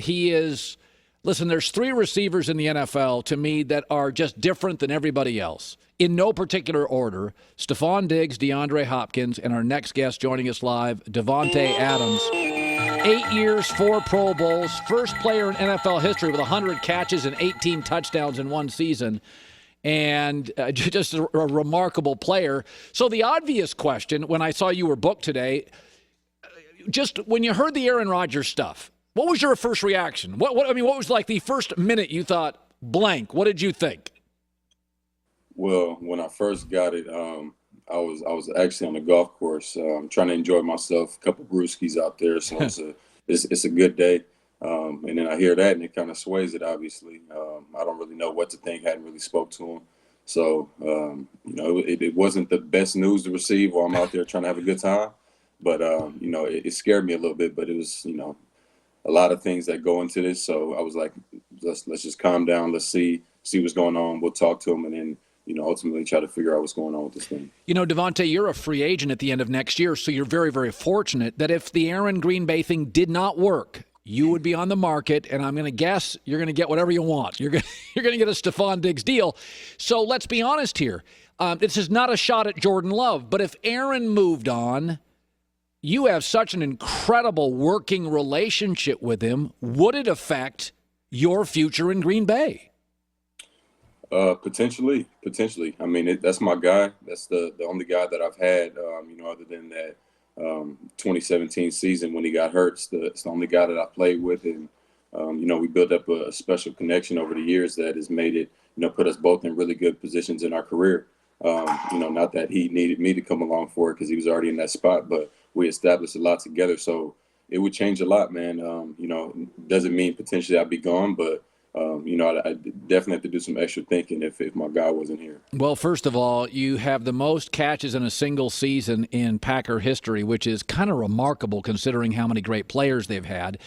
He is – listen, there's 3 receivers in the NFL to me that are just different than everybody else. In no particular order, Stephon Diggs, DeAndre Hopkins, and our next guest joining us live, Davante Adams. 8 years, 4 Pro Bowls, first player in NFL history with 100 catches and 18 touchdowns in one season, and just a remarkable player. So the obvious question, when I saw you were booked today, just when you heard the Aaron Rodgers stuff, what was your first reaction? What was like the first minute you thought, blank, what did you think? Well, when I first got it, I was actually on the golf course, trying to enjoy myself. A couple brewskis out there, so it's a good day. And then I hear that, and it kind of sways it. Obviously, I don't really know what to think. Hadn't really spoke to him, so it wasn't the best news to receive while I'm out there trying to have a good time. But it scared me a little bit. But it was a lot of things that go into this. So I was like, let's just calm down. Let's see what's going on. We'll talk to him, and then ultimately try to figure out what's going on with this thing. Davante, you're a free agent at the end of next year, so you're very, very fortunate that if the Aaron Green Bay thing did not work, you would be on the market, and I'm going to guess you're going to get whatever you want. You're going to get a Stephon Diggs deal. So let's be honest here. This is not a shot at Jordan Love, but if Aaron moved on, you have such an incredible working relationship with him. Would it affect your future in Green Bay? Potentially. I mean, that's my guy. That's the only guy that I've had, other than that 2017 season when he got hurt. It's the only guy that I played with. And, we built up a special connection over the years that has made it, put us both in really good positions in our career. Not that he needed me to come along for it because he was already in that spot, but we established a lot together. So it would change a lot, man. Doesn't mean potentially I'd be gone, but I definitely have to do some extra thinking if my guy wasn't here. Well, first of all, you have the most catches in a single season in Packer history, which is kind of remarkable considering how many great players they've had.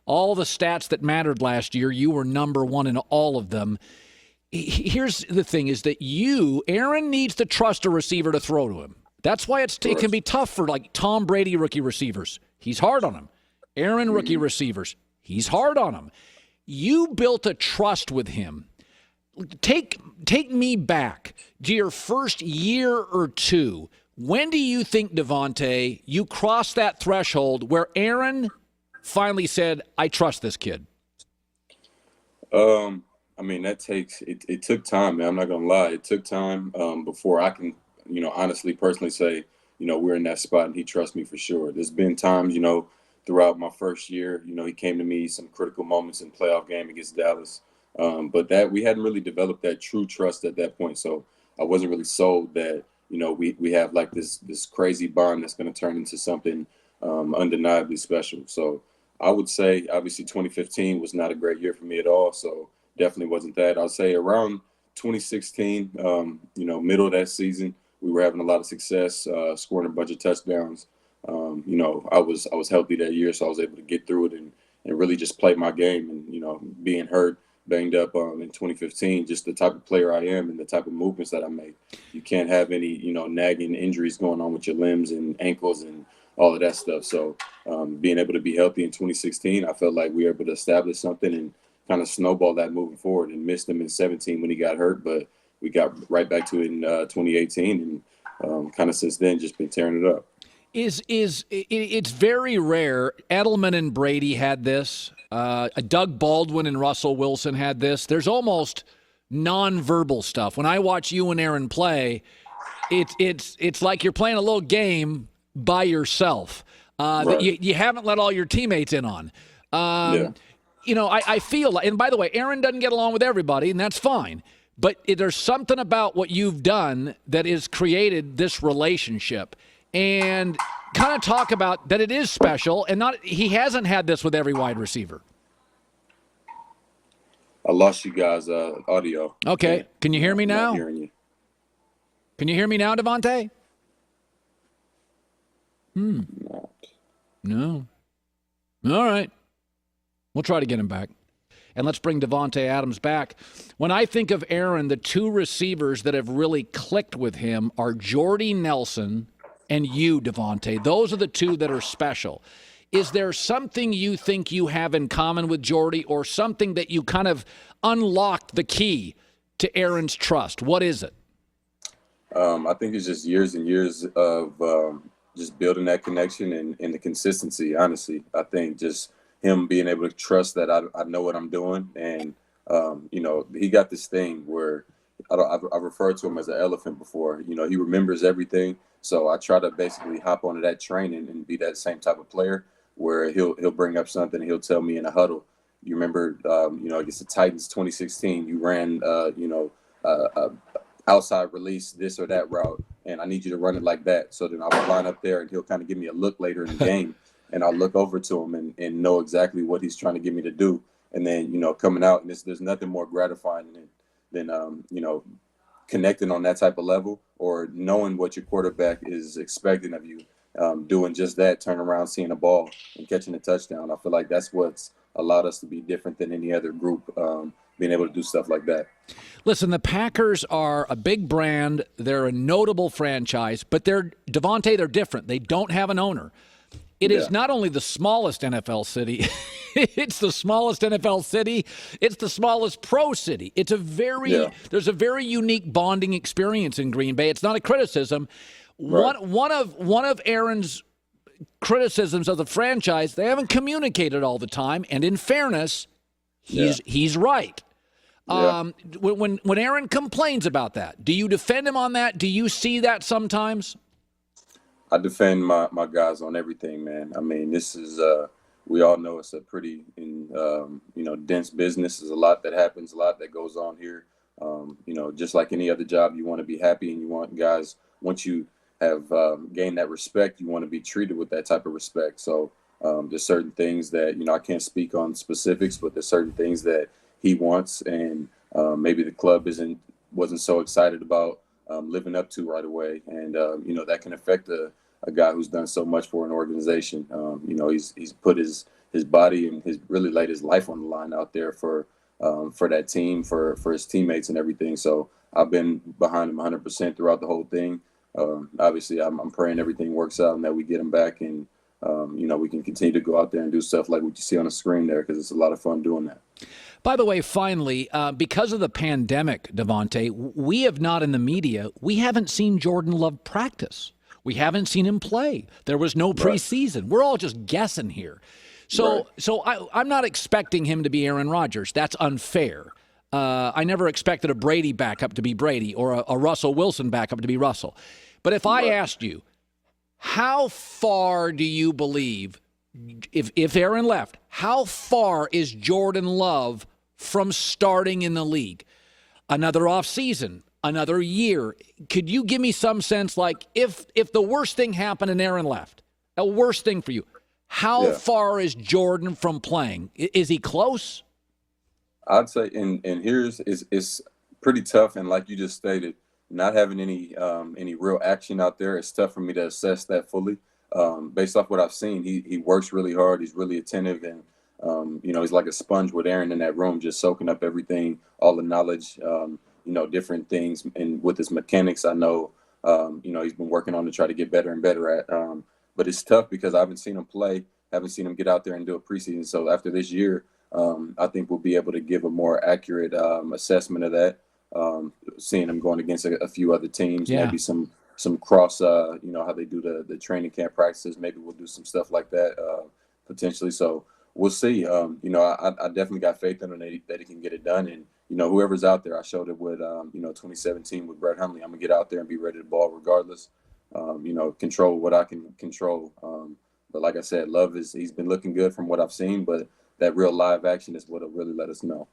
All the stats that mattered last year, you were number 1 in all of them. Here's the thing is that Aaron needs to trust a receiver to throw to him. That's why it can be tough for like Tom Brady rookie receivers. He's hard on him. Aaron rookie receivers, he's hard on him. You built a trust with him. Take me back to your first year or two. When do you think, Davante, you crossed that threshold where Aaron finally said, I trust this kid? It took time, man. I'm not going to lie. It took time before I can, honestly, personally say, we're in that spot and he trusts me for sure. There's been times, throughout my first year, he came to me some critical moments in playoff game against Dallas. But that we hadn't really developed that true trust at that point. So I wasn't really sold that, we have like this crazy bond that's going to turn into something undeniably special. So I would say, obviously, 2015 was not a great year for me at all. So definitely wasn't that. I'll say around 2016, middle of that season, we were having a lot of success, scoring a bunch of touchdowns. I was healthy that year, so I was able to get through it and really just play my game. And, being hurt, banged up in 2015, just the type of player I am and the type of movements that I make. You can't have any, nagging injuries going on with your limbs and ankles and all of that stuff. So being able to be healthy in 2016, I felt like we were able to establish something and kind of snowball that moving forward, and missed him in 17 when he got hurt, but we got right back to it in 2018, and kind of since then just been tearing it up. It's very rare. Edelman and Brady had this. Doug Baldwin and Russell Wilson had this. There's almost nonverbal stuff. When I watch you and Aaron play, it's like you're playing a little game by yourself that you haven't let all your teammates in on. I feel like, and by the way, Aaron doesn't get along with everybody, and that's fine. But there's something about what you've done that has created this relationship. And kind of talk about that it is special, and he hasn't had this with every wide receiver. I lost you guys' audio. Okay. Can you hear me now? I'm not hearing you. Can you hear me now, Davante? Not. No. All right. We'll try to get him back. And let's bring Davante Adams back. When I think of Aaron, the 2 receivers that have really clicked with him are Jordy Nelson and you, Davante. Those are the 2 that are special. Is there something you think you have in common with Jordy, or something that you kind of unlocked the key to Aaron's trust? What is it? I think it's just years and years of just building that connection and the consistency, honestly. I think just him being able to trust that I know what I'm doing. And, he got this thing where I've referred to him as an elephant before. He remembers everything. So I try to basically hop onto that train and be that same type of player where he'll bring up something and he'll tell me in a huddle, you remember, against the Titans 2016, you ran, outside release this or that route, and I need you to run it like that. So then I'll line up there and he'll kind of give me a look later in the game, and I'll look over to him and know exactly what he's trying to get me to do. And then, coming out, and there's nothing more gratifying than connecting on that type of level, or knowing what your quarterback is expecting of you, doing just that, turn around, seeing a ball and catching a touchdown. I feel like that's what's allowed us to be different than any other group, being able to do stuff like that. Listen, the Packers are a big brand. They're a notable franchise, but they're different. They don't have an owner. It is not only the smallest NFL city, it's the smallest NFL city, it's the smallest pro city. It's there's a very unique bonding experience in Green Bay. It's not a criticism. Right. One of Aaron's criticisms of the franchise, they haven't communicated all the time, and in fairness, he's right. Yeah. When Aaron complains about that, do you defend him on that? Do you see that sometimes? I defend my guys on everything, man. I mean, this is we all know it's a pretty dense business. There's a lot that happens, a lot that goes on here. Just like any other job, you want to be happy, and you want guys, once you have gained that respect, you want to be treated with that type of respect. So there's certain things that I can't speak on specifics, but there's certain things that he wants, and maybe the club wasn't so excited about living up to right away, and that can affect a guy who's done so much for an organization. He's put his body and he's really laid his life on the line out there for that team, for his teammates and everything. So I've been behind him 100% throughout the whole thing. Obviously, I'm praying everything works out and that we get him back, and we can continue to go out there and do stuff like what you see on the screen there, because it's a lot of fun doing that. By the way, finally, because of the pandemic, Davante, we have not in the media, we haven't seen Jordan Love practice. We haven't seen him play. There was no preseason. Right. We're all just guessing here. So I'm not expecting him to be Aaron Rodgers. That's unfair. I never expected a Brady backup to be Brady, or a Russell Wilson backup to be Russell. But if I asked you, how far do you believe, if Aaron left, how far is Jordan Love from starting in the league? Another offseason, another year. Could you give me some sense, like, if the worst thing happened and Aaron left, a worst thing for you, how far is Jordan from playing? Is he close? I'd say, and here's it's pretty tough, and like you just stated, not having any real action out there, it's tough for me to assess that fully. Based off what I've seen, he works really hard. He's really attentive, and he's like a sponge with Aaron in that room, just soaking up everything, all the knowledge, different things. And with his mechanics, I know, he's been working on to try to get better and better at. But it's tough because I haven't seen him play, haven't seen him get out there and do a preseason. So after this year, I think we'll be able to give a more accurate assessment of that. Seeing him going against a few other teams, maybe some cross, how they do the training camp practices. Maybe we'll do some stuff like that potentially. So we'll see. I definitely got faith in him that he can get it done. And, whoever's out there, I showed it with, 2017 with Brett Hundley. I'm going to get out there and be ready to ball regardless. Control what I can control. But like I said, Love he's been looking good from what I've seen, but that real live action is what will really let us know.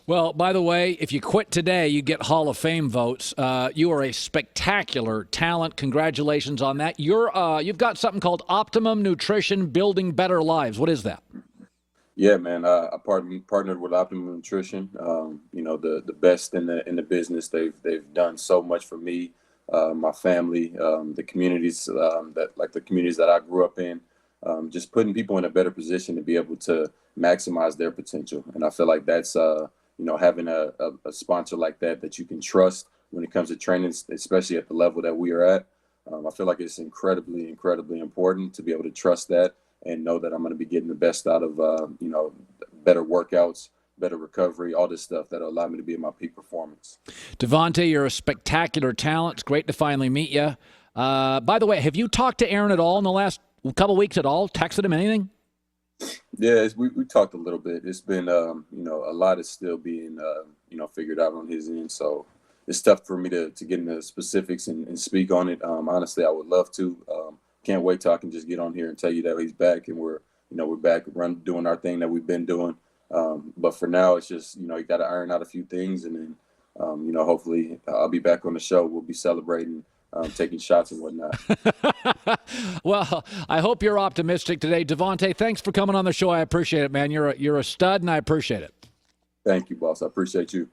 Well, by the way, if you quit today, you get Hall of Fame votes. You are a spectacular talent. Congratulations on that. You've got something called Optimum Nutrition Building Better Lives. What is that? Yeah, man. I partnered with Optimum Nutrition. The best in the business. They've done so much for me, my family, the communities the communities that I grew up in. Just putting people in a better position to be able to maximize their potential. And I feel like that's, having a sponsor like that you can trust when it comes to training, especially at the level that we are at. I feel like it's incredibly, incredibly important to be able to trust that and know that I'm going to be getting the best out of, better workouts, better recovery, all this stuff that'll allow me to be at my peak performance. Davante, you're a spectacular talent. It's great to finally meet you. By the way, have you talked to Aaron at all in the last couple weeks at all? Texted him anything? Yeah, we talked a little bit. It's been, a lot is still being, figured out on his end. So it's tough for me to get into specifics and speak on it. Honestly, I would love to. Can't wait till I can just get on here and tell you that he's back and we're back doing our thing that we've been doing. But for now, it's just, you got to iron out a few things, and then, hopefully I'll be back on the show. We'll be celebrating, taking shots and whatnot. Well, I hope you're optimistic today. Davante, thanks for coming on the show. I appreciate it, man. You're a stud, and I appreciate it. Thank you, boss. I appreciate you.